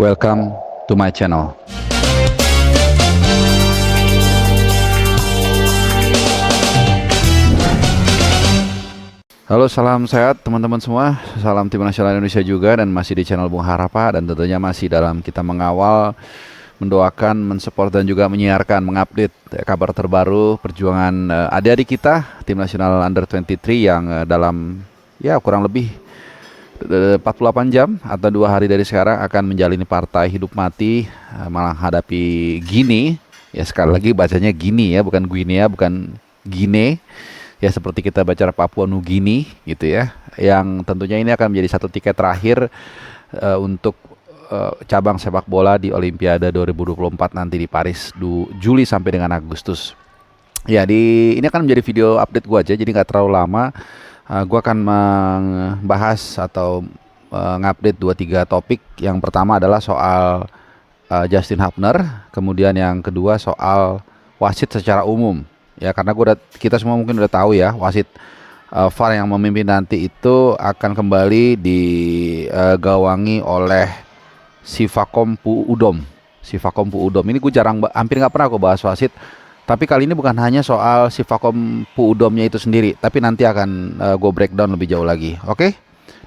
Welcome to my channel. Halo, salam sehat teman-teman semua. Salam tim nasional Indonesia juga, dan masih di channel Bung Harapa, dan tentunya masih dalam kita mengawal, mendoakan, mensupport dan juga menyiarkan, mengupdate kabar terbaru perjuangan adik-adik kita tim nasional Under 23 yang dalam kurang lebih 48 jam atau 2 hari dari sekarang akan menjalani partai hidup mati menghadapi Guinea. Ya, sekali lagi bacanya Guinea ya, bukan Guinea, bukan Guinea. Ya, seperti kita baca Papua Nugini gitu ya. Yang tentunya ini akan menjadi satu tiket terakhir untuk cabang sepak bola di Olimpiade 2024 nanti di Paris Juli sampai dengan Agustus. Ya, ini akan menjadi video update gua aja, jadi nggak terlalu lama. Gue akan membahas atau ngupdate 2-3 topik. Yang pertama adalah soal Justin Hubner, kemudian yang kedua soal wasit secara umum. Ya, karena kita semua mungkin udah tahu ya, wasit VAR yang memimpin nanti itu akan kembali digawangi oleh Sivakom Puudom. Ini gue hampir nggak pernah gue bahas wasit. Tapi kali ini bukan hanya soal Sivakom Puudomnya itu sendiri, tapi nanti akan gue breakdown lebih jauh lagi. Oke?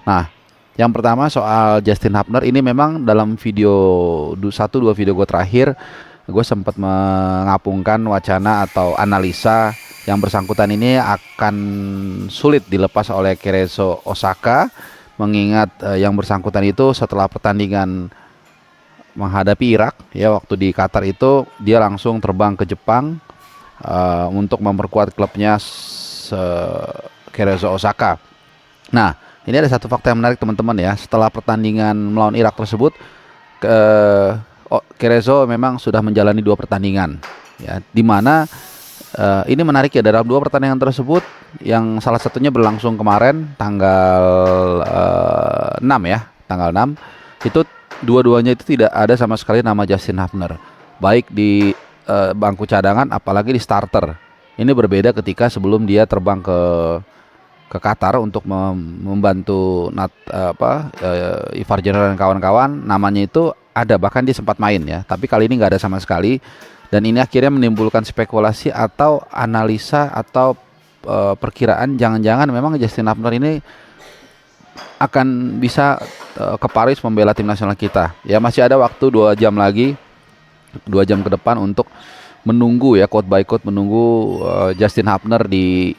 Nah, yang pertama soal Justin Hubner, ini memang dalam video 1-2 video gue terakhir, gue sempat mengapungkan wacana atau analisa yang bersangkutan ini akan sulit dilepas oleh Kereso Osaka, mengingat yang bersangkutan itu setelah pertandingan menghadapi Irak ya, waktu di Qatar itu dia langsung terbang ke Jepang untuk memperkuat klubnya Kereso Osaka. Nah, ini ada satu fakta yang menarik teman-teman ya. Setelah pertandingan melawan Irak tersebut, Kereso memang sudah menjalani 2 pertandingan ya, dimana ini menarik ya, dalam 2 pertandingan tersebut yang salah satunya berlangsung kemarin tanggal 6 ya, tanggal 6 itu dua-duanya itu tidak ada sama sekali nama Justin Hubner, baik di bangku cadangan apalagi di starter. Ini berbeda ketika sebelum dia terbang ke Qatar untuk membantu Ivar Jenner dan kawan-kawan, namanya itu ada, bahkan dia sempat main ya, tapi kali ini nggak ada sama sekali. Dan ini akhirnya menimbulkan spekulasi atau analisa atau perkiraan jangan-jangan memang Justin Hubner ini akan bisa ke Paris membela tim nasional kita. Ya, masih ada waktu 2 jam lagi, 2 jam ke depan untuk menunggu ya, quote by quote menunggu Justin Hubner di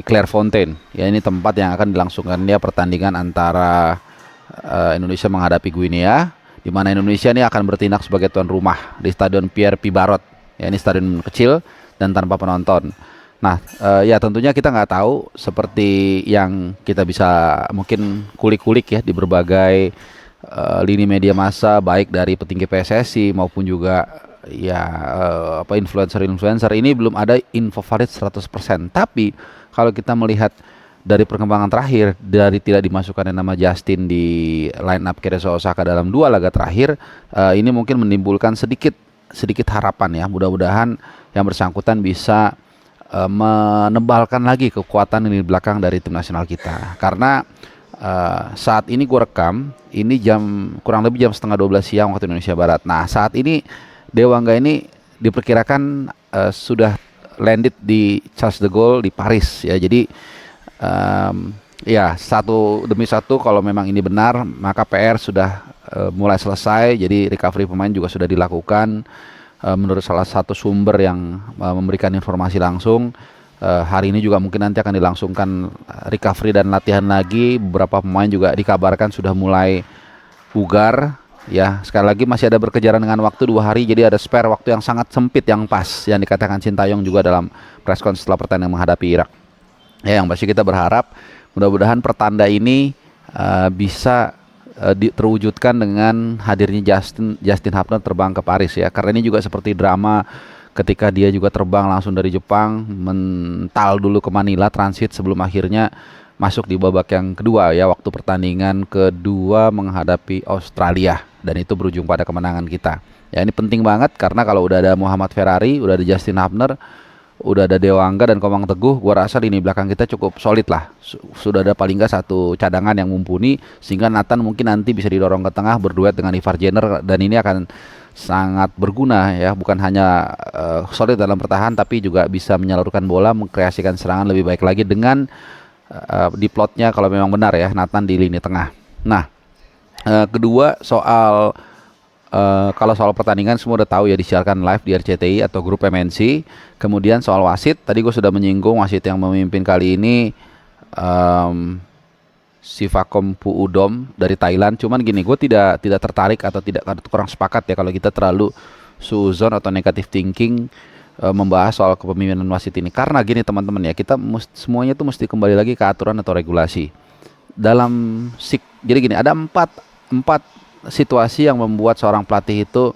Clairefontaine. Ya, ini tempat yang akan dilangsungkan dia pertandingan antara Indonesia menghadapi Guinea, di mana Indonesia ini akan bertindak sebagai tuan rumah di Stadion Pierre Pibarot. Ya, ini stadion kecil dan tanpa penonton. Nah, ya tentunya kita nggak tahu, seperti yang kita bisa mungkin kulik-kulik ya di berbagai lini media massa, baik dari petinggi PSSI maupun juga ya influencer-influencer, ini belum ada info valid 100%. Tapi kalau kita melihat dari perkembangan terakhir, dari tidak dimasukkannya nama Justin di line up Kereso Osaka dalam 2 laga terakhir, ini mungkin menimbulkan sedikit harapan ya. Mudah-mudahan yang bersangkutan bisa menebalkan lagi kekuatan ini di belakang dari tim nasional kita. Karena saat ini gue rekam, ini kurang lebih jam setengah 12 siang waktu Indonesia Barat. Nah, saat ini Dewangga ini diperkirakan sudah landed di Charles de Gaulle di Paris ya. Jadi ya, satu demi satu, kalau memang ini benar, maka PR sudah mulai selesai. Jadi recovery pemain juga sudah dilakukan. Menurut salah satu sumber yang memberikan informasi langsung, hari ini juga mungkin nanti akan dilangsungkan recovery dan latihan lagi. Beberapa pemain juga dikabarkan sudah mulai bugar ya. Sekali lagi masih ada berkejaran dengan waktu 2 hari, jadi ada spare waktu yang sangat sempit yang pas, yang dikatakan Sintayong juga dalam press conference setelah pertandingan menghadapi Irak. Ya, yang pasti kita berharap mudah-mudahan pertanda ini bisa terwujudkan dengan hadirnya Justin Hubner terbang ke Paris ya. Karena ini juga seperti drama ketika dia juga terbang langsung dari Jepang, mental dulu ke Manila, transit sebelum akhirnya masuk di babak yang kedua ya, waktu pertandingan kedua menghadapi Australia, dan itu berujung pada kemenangan kita. Ya, ini penting banget karena kalau udah ada Muhammad Ferrari, udah ada Justin Hubner, udah ada Dewangga dan Komang Teguh, gua rasa lini belakang kita cukup solid lah. Sudah ada paling nggak satu cadangan yang mumpuni, sehingga Nathan mungkin nanti bisa didorong ke tengah berduet dengan Ivar Jenner, dan ini akan sangat berguna ya, bukan hanya solid dalam bertahan tapi juga bisa menyalurkan bola, mengkreasikan serangan lebih baik lagi dengan diplotnya kalau memang benar ya Nathan di lini tengah. Nah, kedua soal kalau soal pertandingan semua udah tahu ya, disiarkan live di RCTI atau grup MNC. Kemudian soal wasit, tadi gue sudah menyinggung wasit yang memimpin kali ini Sivakom Puudom dari Thailand. Cuman gini, gue tidak tertarik atau tidak kurang sepakat ya kalau kita terlalu suzon atau negative thinking membahas soal kepemimpinan wasit ini. Karena gini teman-teman ya, kita semuanya tuh mesti kembali lagi ke aturan atau regulasi. Jadi gini, ada empat situasi yang membuat seorang pelatih itu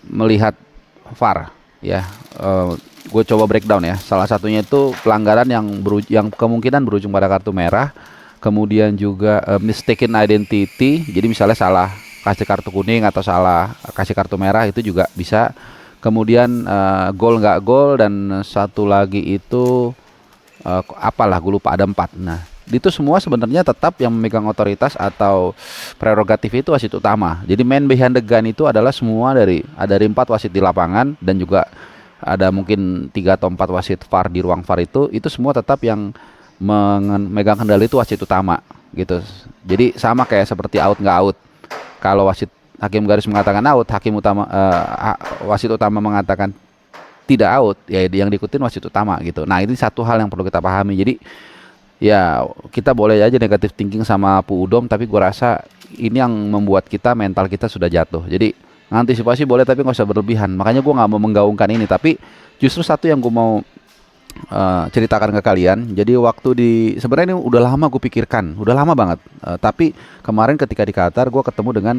melihat VAR ya. Gue coba breakdown ya. Salah satunya itu pelanggaran yang kemungkinan berujung pada kartu merah, kemudian juga mistaken identity, jadi misalnya salah kasih kartu kuning atau salah kasih kartu merah, itu juga bisa. Kemudian gol nggak gol, dan satu lagi itu apalah gue lupa, ada 4. Nah, itu semua sebenarnya tetap yang memegang otoritas atau prerogatif itu wasit utama. Jadi man behind the gun itu adalah semua ada 4 wasit di lapangan, dan juga ada mungkin 3 atau 4 wasit VAR di ruang VAR, itu semua tetap yang memegang kendali itu wasit utama gitu. Jadi sama kayak seperti out nggak out. Kalau hakim garis mengatakan out, wasit utama mengatakan tidak out, ya yang diikutin wasit utama gitu. Nah, ini satu hal yang perlu kita pahami. Jadi ya kita boleh aja negatif thinking sama Puudom, tapi gue rasa ini yang membuat mental kita sudah jatuh. Jadi antisipasi boleh tapi nggak usah berlebihan. Makanya gue nggak mau menggaungkan ini, tapi justru satu yang gue mau ceritakan ke kalian. Jadi sebenarnya ini udah lama gue pikirkan, udah lama banget. Tapi kemarin ketika di Qatar gue ketemu dengan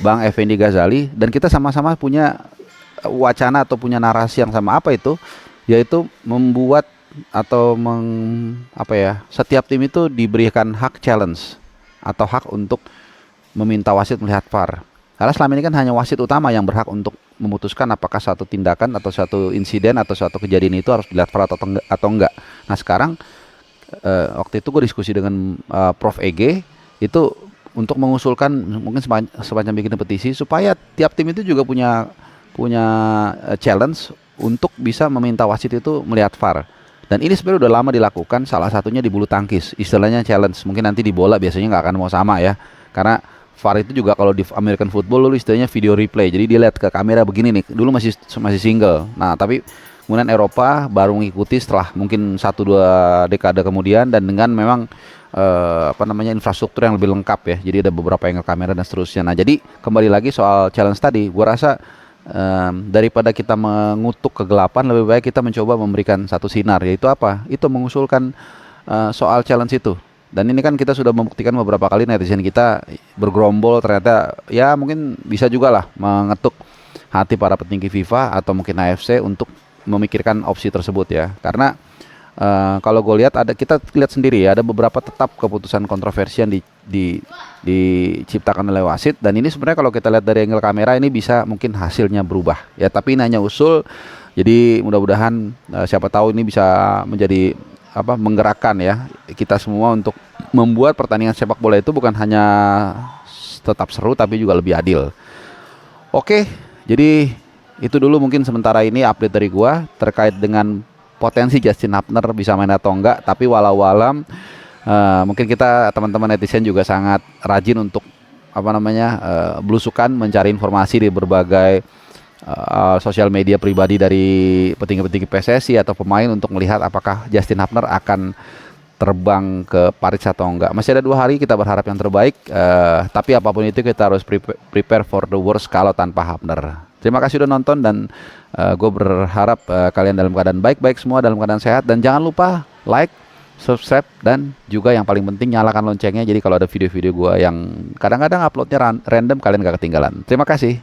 Bang Effendi Ghazali, dan kita sama-sama punya wacana atau punya narasi yang sama. Apa itu? Yaitu membuat atau setiap tim itu diberikan hak challenge atau hak untuk meminta wasit melihat VAR. Karena selama ini kan hanya wasit utama yang berhak untuk memutuskan apakah suatu tindakan atau suatu insiden atau suatu kejadian itu harus dilihat VAR atau enggak. Nah, sekarang waktu itu gue diskusi dengan Prof. EG itu untuk mengusulkan mungkin semacam bikin petisi supaya tiap tim itu juga punya challenge untuk bisa meminta wasit itu melihat VAR. Dan ini sebenarnya udah lama dilakukan, salah satunya di bulu tangkis, istilahnya challenge. Mungkin nanti di bola biasanya nggak akan mau sama ya, karena VAR itu juga kalau di American football dulu istilahnya video replay. Jadi dia lihat ke kamera begini nih, dulu masih single. Nah, tapi kemudian Eropa baru mengikuti setelah mungkin 1-2 dekade kemudian, dan dengan memang infrastruktur yang lebih lengkap ya. Jadi ada beberapa angle kamera dan seterusnya. Nah, jadi kembali lagi soal challenge tadi, gua rasa daripada kita mengutuk kegelapan, lebih baik kita mencoba memberikan satu sinar, yaitu apa? Itu mengusulkan soal challenge itu. Dan ini kan kita sudah membuktikan beberapa kali netizen kita bergerombol, ternyata ya mungkin bisa juga lah mengetuk hati para petinggi FIFA atau mungkin AFC untuk memikirkan opsi tersebut ya. Karena kalau gue lihat kita lihat sendiri ya, ada beberapa tetap keputusan kontroversi yang diciptakan oleh wasit, dan ini sebenarnya kalau kita lihat dari angle kamera ini bisa mungkin hasilnya berubah ya, tapi ini hanya usul. Jadi mudah-mudahan siapa tahu ini bisa menjadi menggerakkan ya kita semua untuk membuat pertandingan sepak bola itu bukan hanya tetap seru tapi juga lebih adil. Oke, jadi itu dulu mungkin sementara ini update dari gua terkait dengan potensi Justin Hapner bisa main atau enggak. Tapi walau alam mungkin kita teman-teman netizen juga sangat rajin untuk belusukan mencari informasi di berbagai sosial media pribadi dari petinggi-petinggi PSSI atau pemain untuk melihat apakah Justin Hapner akan terbang ke Paris atau enggak. Masih ada 2 hari, kita berharap yang terbaik, tapi apapun itu kita harus prepare for the worst kalau tanpa Hapner. Terima kasih udah nonton, dan gue berharap kalian dalam keadaan baik-baik semua, dalam keadaan sehat, dan jangan lupa like, subscribe, dan juga yang paling penting nyalakan loncengnya, jadi kalau ada video-video gue yang kadang-kadang uploadnya random kalian gak ketinggalan. Terima kasih.